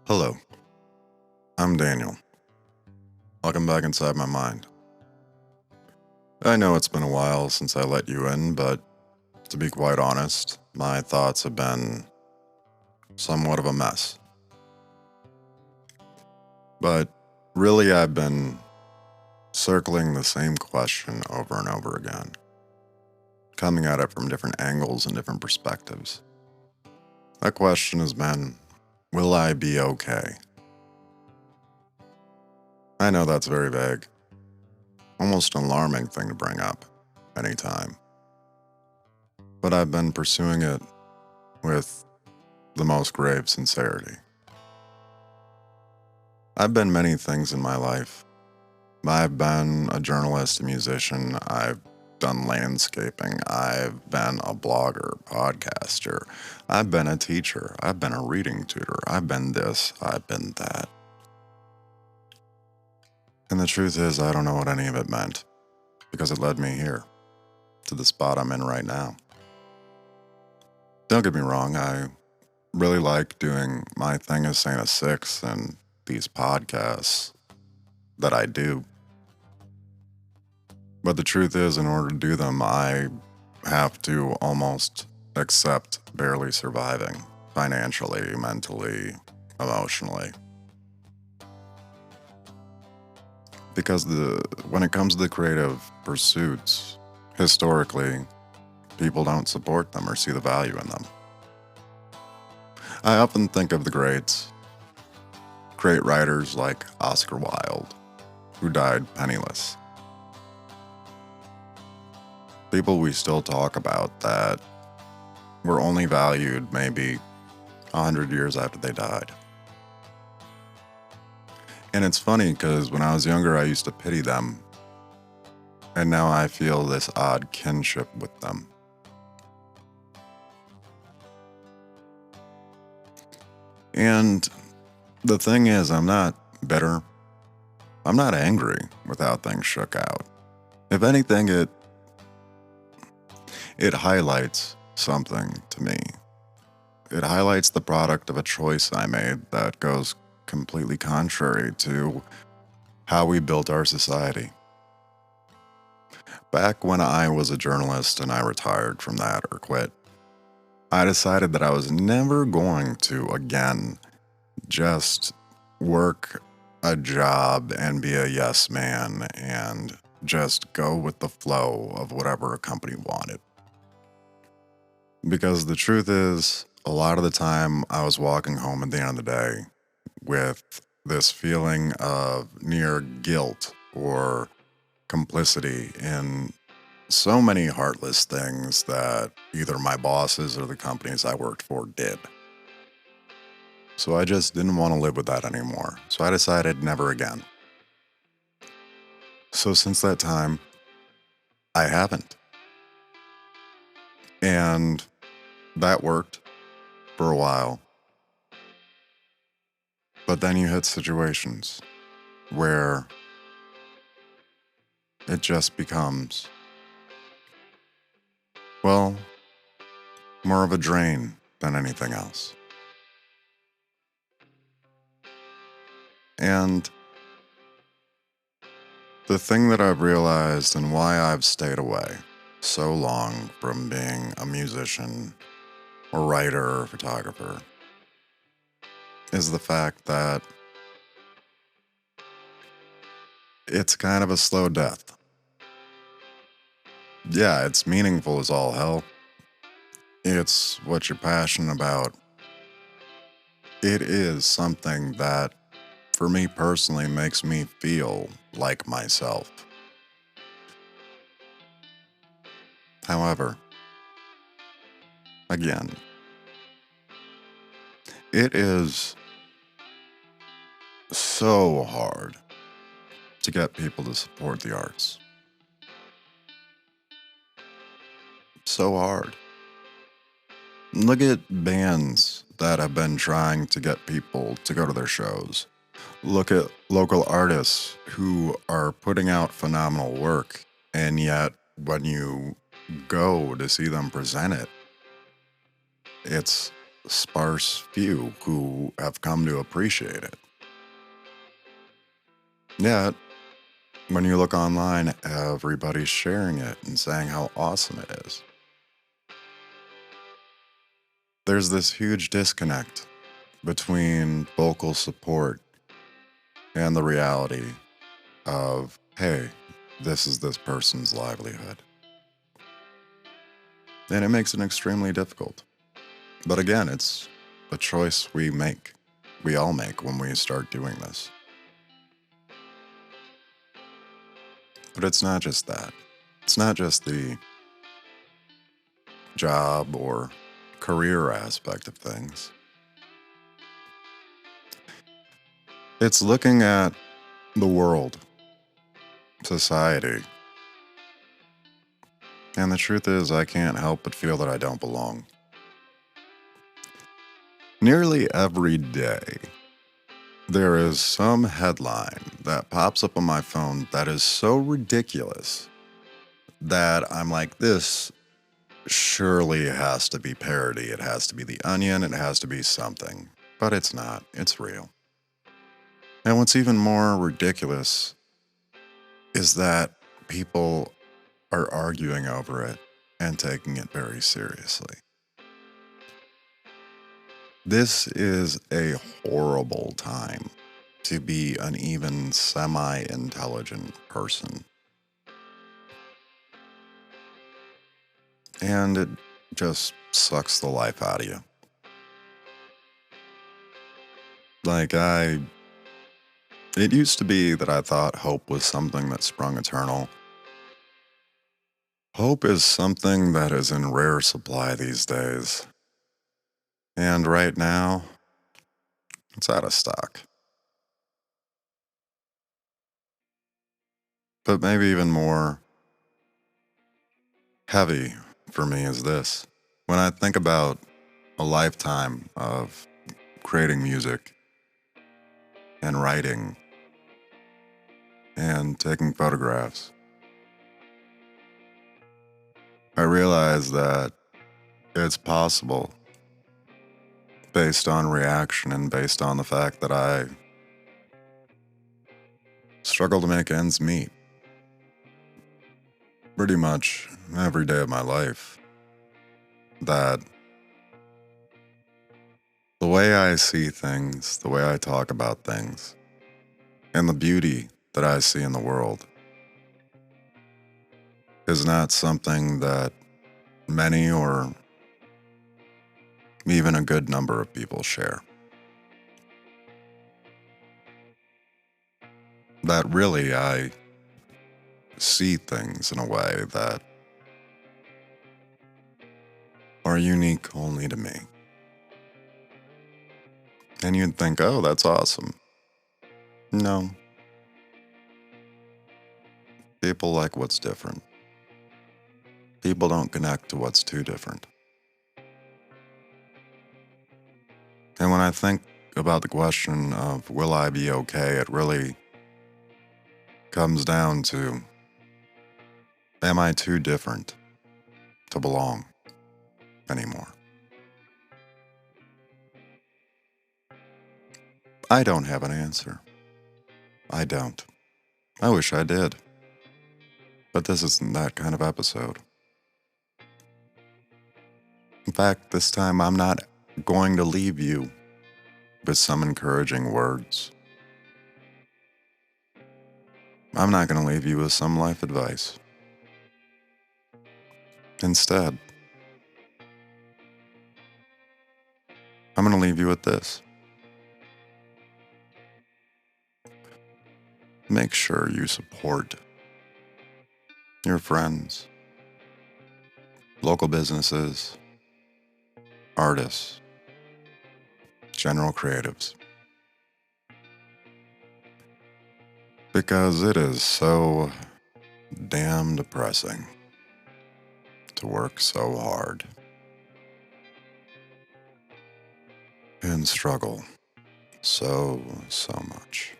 Hello, I'm Daniel. Welcome back inside my mind. I know it's been a while since I let you in, but to be quite honest, my thoughts have been somewhat of a mess. But really, I've been circling the same question over and over again, coming at it from different angles and different perspectives. That question has been, will I be okay? I know that's very vague, almost an alarming thing to bring up anytime, but I've been pursuing it with the most grave sincerity. I've been many things in my life. I've been a journalist, a musician, I've done landscaping, I've been a blogger, podcaster, I've been a teacher, I've been a reading tutor, I've been this, I've been that. And the truth is, I don't know what any of it meant, because it led me here, to the spot I'm in right now. Don't get me wrong, I really like doing my thing as Saint of Six and these podcasts that I do. But the truth is, in order to do them, I have to almost accept barely surviving financially, mentally, emotionally. Because when it comes to the creative pursuits, historically, people don't support them or see the value in them. I often think of the great writers like Oscar Wilde, who died penniless. People we still talk about that were only valued maybe 100 years after they died. And it's funny because when I was younger, I used to pity them, and now I feel this odd kinship with them. And the thing is, I'm not bitter. I'm not angry with how things shook out. If anything, it highlights something to me. It highlights the product of a choice I made that goes completely contrary to how we built our society. Back when I was a journalist and I retired from that or quit, I decided that I was never going to again just work a job and be a yes man and just go with the flow of whatever a company wanted. Because the truth is, a lot of the time I was walking home at the end of the day with this feeling of near guilt or complicity in so many heartless things that either my bosses or the companies I worked for did. So I just didn't want to live with that anymore. So I decided never again. So since that time, I haven't. And that worked for a while. But then you hit situations where it just becomes, well, more of a drain than anything else. And the thing that I've realized and why I've stayed away so long from being a musician or writer or photographer is the fact that it's kind of a slow death. Yeah, it's meaningful as all hell. It's what you're passionate about. It is something that, for me personally, makes me feel like myself. However, again, it is so hard to get people to support the arts. So hard. Look at bands that have been trying to get people to go to their shows. Look at local artists who are putting out phenomenal work, and yet when you go to see them present it, it's sparse few who have come to appreciate it. Yet, when you look online, everybody's sharing it and saying how awesome it is. There's this huge disconnect between vocal support and the reality of, hey, this is this person's livelihood. And it makes it extremely difficult. But again, it's a choice we make. We all make when we start doing this. But it's not just that. It's not just the job or career aspect of things. It's looking at the world, society. And the truth is, I can't help but feel that I don't belong. Nearly every day, there is some headline that pops up on my phone that is so ridiculous that I'm like, this surely has to be parody. It has to be The Onion. It has to be something. But it's not. It's real. And what's even more ridiculous is that people are arguing over it and taking it very seriously. This is a horrible time to be an even semi-intelligent person. And it just sucks the life out of you. It used to be that I thought hope was something that sprung eternal. Hope is something that is in rare supply these days. And right now, it's out of stock. But maybe even more heavy for me is this. When I think about a lifetime of creating music and writing and taking photographs, I realize that it's possible based on reaction and based on the fact that I struggle to make ends meet pretty much every day of my life. That the way I see things, the way I talk about things, and the beauty that I see in the world is not something that many or even a good number of people share. That really I see things in a way that are unique only to me. And you'd think, oh, that's awesome. No. People like what's different. People don't connect to what's too different. And when I think about the question of will I be okay, it really comes down to, am I too different to belong anymore? I don't have an answer. I don't. I wish I did. But this isn't that kind of episode. In fact, this time I'm not going to leave you with some encouraging words. I'm not going to leave you with some life advice. Instead, I'm going to leave you with this. Make sure you support your friends, local businesses, artists, general creatives. Because it is so damn depressing to work so hard and struggle so much.